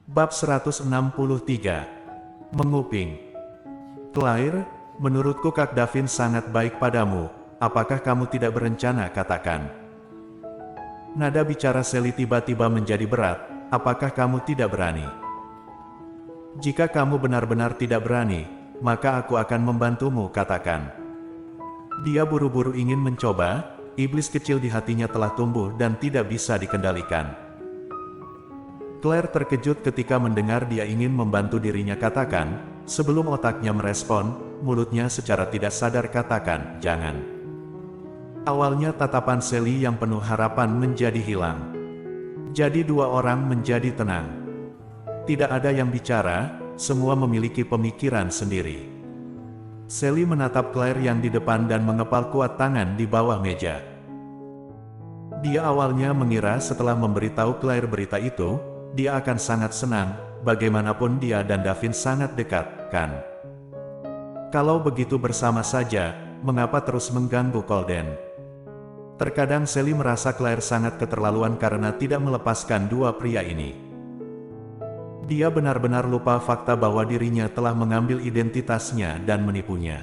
Bab 163. Menguping. Claire, menurutku Kak Davin sangat baik padamu, apakah kamu tidak berencana katakan? Nada bicara Sally tiba-tiba menjadi berat, apakah kamu tidak berani? Jika kamu benar-benar tidak berani, maka aku akan membantumu katakan. Dia buru-buru ingin mencoba, iblis kecil di hatinya telah tumbuh dan tidak bisa dikendalikan. Claire terkejut ketika mendengar dia ingin membantu dirinya katakan, sebelum otaknya merespon, mulutnya secara tidak sadar katakan, jangan. Awalnya tatapan Sally yang penuh harapan menjadi hilang. Jadi dua orang menjadi tenang. Tidak ada yang bicara, semua memiliki pemikiran sendiri. Sally menatap Claire yang di depan dan mengepal kuat tangan di bawah meja. Dia awalnya mengira setelah memberitahu Claire berita itu, dia akan sangat senang, bagaimanapun dia dan Davin sangat dekat, kan? Kalau begitu bersama saja, mengapa terus mengganggu Colden? Terkadang Sally merasa Claire sangat keterlaluan karena tidak melepaskan dua pria ini. Dia benar-benar lupa fakta bahwa dirinya telah mengambil identitasnya dan menipunya.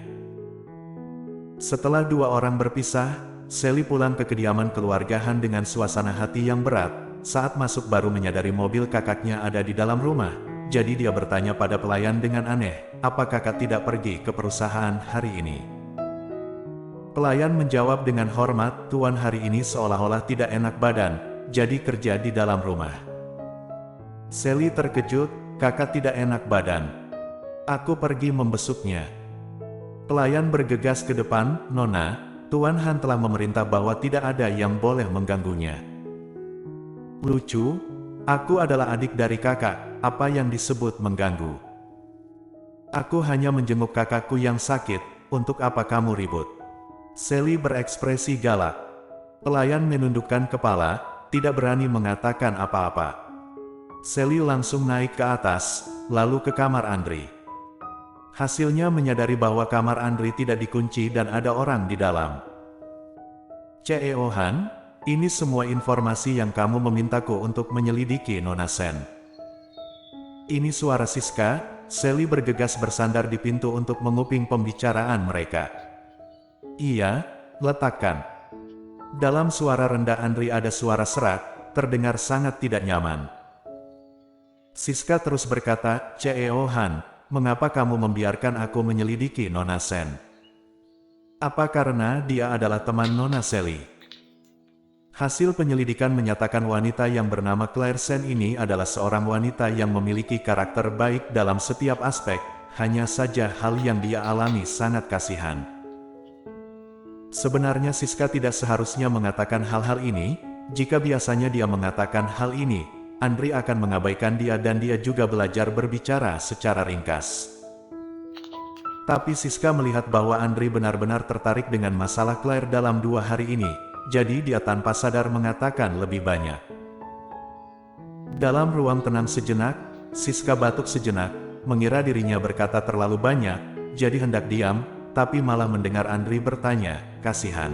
Setelah dua orang berpisah, Sally pulang ke kediaman keluargahan dengan suasana hati yang berat. Saat masuk baru menyadari mobil kakaknya ada di dalam rumah, jadi dia bertanya pada pelayan dengan aneh, apa kakak tidak pergi ke perusahaan hari ini? Pelayan menjawab dengan hormat, tuan hari ini seolah-olah tidak enak badan, jadi kerja di dalam rumah. Sally terkejut, kakak tidak enak badan. Aku pergi membesuknya. Pelayan bergegas ke depan, Nona, Tuan Han telah memerintah bahwa tidak ada yang boleh mengganggunya. Lucu, aku adalah adik dari kakak, apa yang disebut mengganggu? Aku hanya menjenguk kakakku yang sakit, untuk apa kamu ribut? Sally berekspresi galak. Pelayan menundukkan kepala, tidak berani mengatakan apa-apa. Sally langsung naik ke atas, lalu ke kamar Andri. Hasilnya menyadari bahwa kamar Andri tidak dikunci dan ada orang di dalam. CEO Han? Ini semua informasi yang kamu memintaku untuk menyelidiki, Nona Sen. Ini suara Siska. Sally bergegas bersandar di pintu untuk menguping pembicaraan mereka. Iya, letakkan. Dalam suara rendah Andri ada suara serak, terdengar sangat tidak nyaman. Siska terus berkata, CEO Han, mengapa kamu membiarkan aku menyelidiki Nona Sen? Apa karena dia adalah teman Nona Sally? Hasil penyelidikan menyatakan wanita yang bernama Claire Sen ini adalah seorang wanita yang memiliki karakter baik dalam setiap aspek, hanya saja hal yang dia alami sangat kasihan. Sebenarnya Siska tidak seharusnya mengatakan hal-hal ini, jika biasanya dia mengatakan hal ini, Andri akan mengabaikan dia dan dia juga belajar berbicara secara ringkas. Tapi Siska melihat bahwa Andri benar-benar tertarik dengan masalah Claire dalam 2 hari ini. Jadi dia tanpa sadar mengatakan lebih banyak. Dalam ruang tenang sejenak, Siska batuk sejenak, mengira dirinya berkata terlalu banyak, jadi hendak diam, tapi malah mendengar Andri bertanya, kasihan.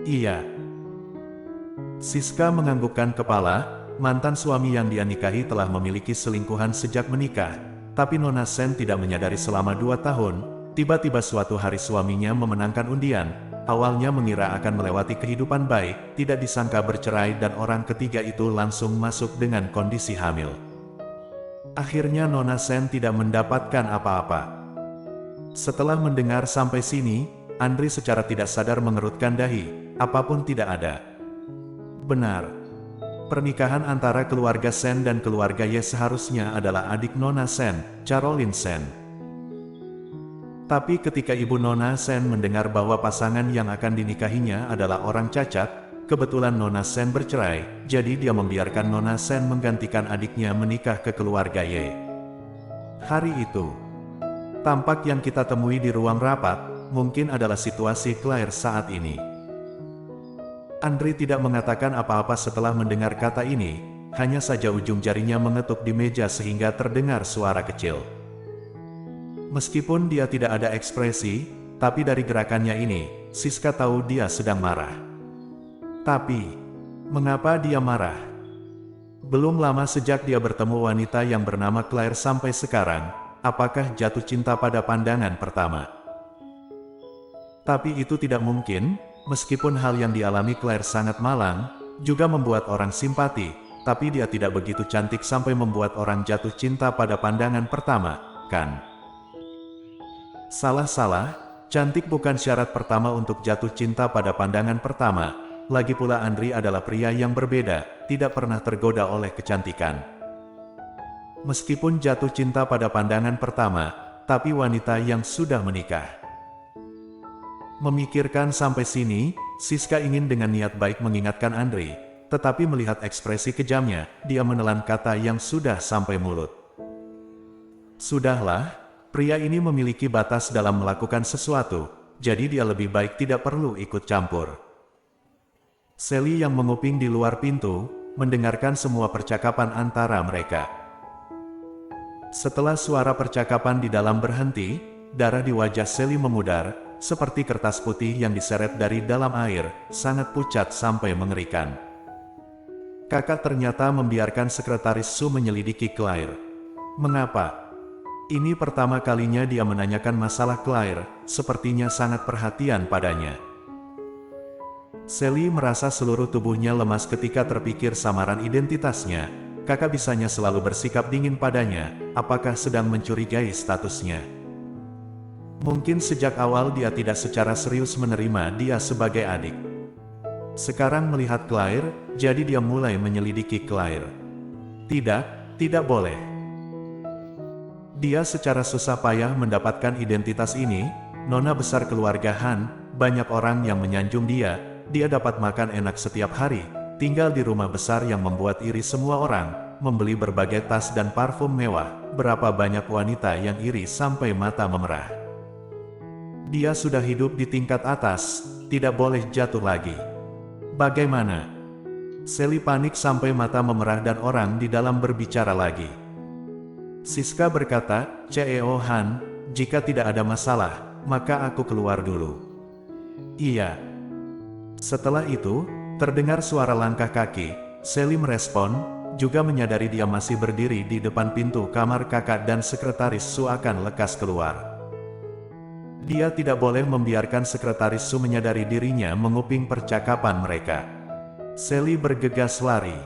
Iya. Siska menganggukkan kepala, mantan suami yang dia nikahi telah memiliki selingkuhan sejak menikah, tapi Nona Sen tidak menyadari selama 2 tahun, tiba-tiba suatu hari suaminya memenangkan undian. Awalnya mengira akan melewati kehidupan baik, tidak disangka bercerai dan orang ketiga itu langsung masuk dengan kondisi hamil. Akhirnya Nona Sen tidak mendapatkan apa-apa. Setelah mendengar sampai sini, Andri secara tidak sadar mengerutkan dahi, apapun tidak ada. Benar. Pernikahan antara keluarga Sen dan keluarga Ye seharusnya adalah adik Nona Sen, Caroline Sen. Tapi ketika ibu Nona Sen mendengar bahwa pasangan yang akan dinikahinya adalah orang cacat, kebetulan Nona Sen bercerai, jadi dia membiarkan Nona Sen menggantikan adiknya menikah ke keluarga Ye. Hari itu, tampak yang kita temui di ruang rapat, mungkin adalah situasi Claire saat ini. Andri tidak mengatakan apa-apa setelah mendengar kata ini, hanya saja ujung jarinya mengetuk di meja sehingga terdengar suara kecil. Meskipun dia tidak ada ekspresi, tapi dari gerakannya ini, Siska tahu dia sedang marah. Tapi, mengapa dia marah? Belum lama sejak dia bertemu wanita yang bernama Claire sampai sekarang, apakah jatuh cinta pada pandangan pertama? Tapi itu tidak mungkin, meskipun hal yang dialami Claire sangat malang, juga membuat orang simpati, tapi dia tidak begitu cantik sampai membuat orang jatuh cinta pada pandangan pertama, kan? Salah-salah, cantik bukan syarat pertama untuk jatuh cinta pada pandangan pertama. Lagi pula Andri adalah pria yang berbeda, tidak pernah tergoda oleh kecantikan. Meskipun jatuh cinta pada pandangan pertama, tapi wanita yang sudah menikah. Memikirkan sampai sini, Siska ingin dengan niat baik mengingatkan Andri, tetapi melihat ekspresi kejamnya, dia menelan kata yang sudah sampai mulut. Sudahlah, pria ini memiliki batas dalam melakukan sesuatu, jadi dia lebih baik tidak perlu ikut campur. Sally yang menguping di luar pintu, mendengarkan semua percakapan antara mereka. Setelah suara percakapan di dalam berhenti, darah di wajah Sally memudar, seperti kertas putih yang diseret dari dalam air, sangat pucat sampai mengerikan. Kakak ternyata membiarkan sekretaris Su menyelidiki Claire. Mengapa? Ini pertama kalinya dia menanyakan masalah Claire, sepertinya sangat perhatian padanya. Sally merasa seluruh tubuhnya lemas ketika terpikir samaran identitasnya. Kakak bisanya selalu bersikap dingin padanya, apakah sedang mencurigai statusnya. Mungkin sejak awal dia tidak secara serius menerima dia sebagai adik. Sekarang melihat Claire, jadi dia mulai menyelidiki Claire. Tidak boleh. Dia secara susah payah mendapatkan identitas ini, nona besar keluarga Han, banyak orang yang menyanjung dia dapat makan enak setiap hari, tinggal di rumah besar yang membuat iri semua orang, membeli berbagai tas dan parfum mewah, berapa banyak wanita yang iri sampai mata memerah. Dia sudah hidup di tingkat atas, tidak boleh jatuh lagi. Bagaimana? Sally panik sampai mata memerah dan orang di dalam berbicara lagi. Siska berkata, "CEO Han, jika tidak ada masalah, maka aku keluar dulu." Iya. Setelah itu, terdengar suara langkah kaki. Sally merespon, juga menyadari dia masih berdiri di depan pintu kamar kakak dan sekretaris Su akan lekas keluar. Dia tidak boleh membiarkan sekretaris Su menyadari dirinya menguping percakapan mereka. Sally bergegas lari.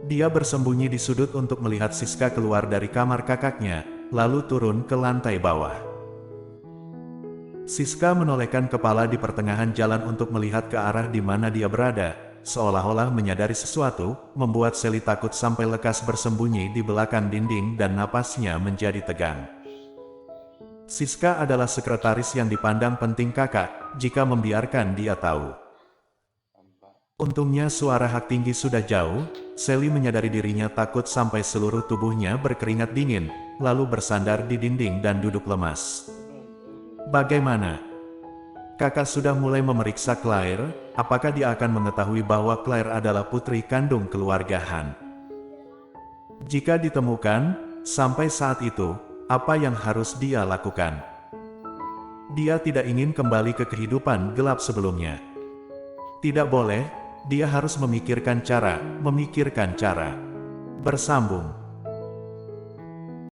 Dia bersembunyi di sudut untuk melihat Siska keluar dari kamar kakaknya, lalu turun ke lantai bawah. Siska menolehkan kepala di pertengahan jalan untuk melihat ke arah di mana dia berada, seolah-olah menyadari sesuatu, membuat Sally takut sampai lekas bersembunyi di belakang dinding dan napasnya menjadi tegang. Siska adalah sekretaris yang dipandang penting kakak, jika membiarkan dia tahu. Untungnya suara hak tinggi sudah jauh, Sally menyadari dirinya takut sampai seluruh tubuhnya berkeringat dingin, lalu bersandar di dinding dan duduk lemas. Bagaimana? Kakak sudah mulai memeriksa Claire, apakah dia akan mengetahui bahwa Claire adalah putri kandung keluarga Han? Jika ditemukan, sampai saat itu, apa yang harus dia lakukan? Dia tidak ingin kembali ke kehidupan gelap sebelumnya. Tidak boleh, dia harus memikirkan cara. Bersambung.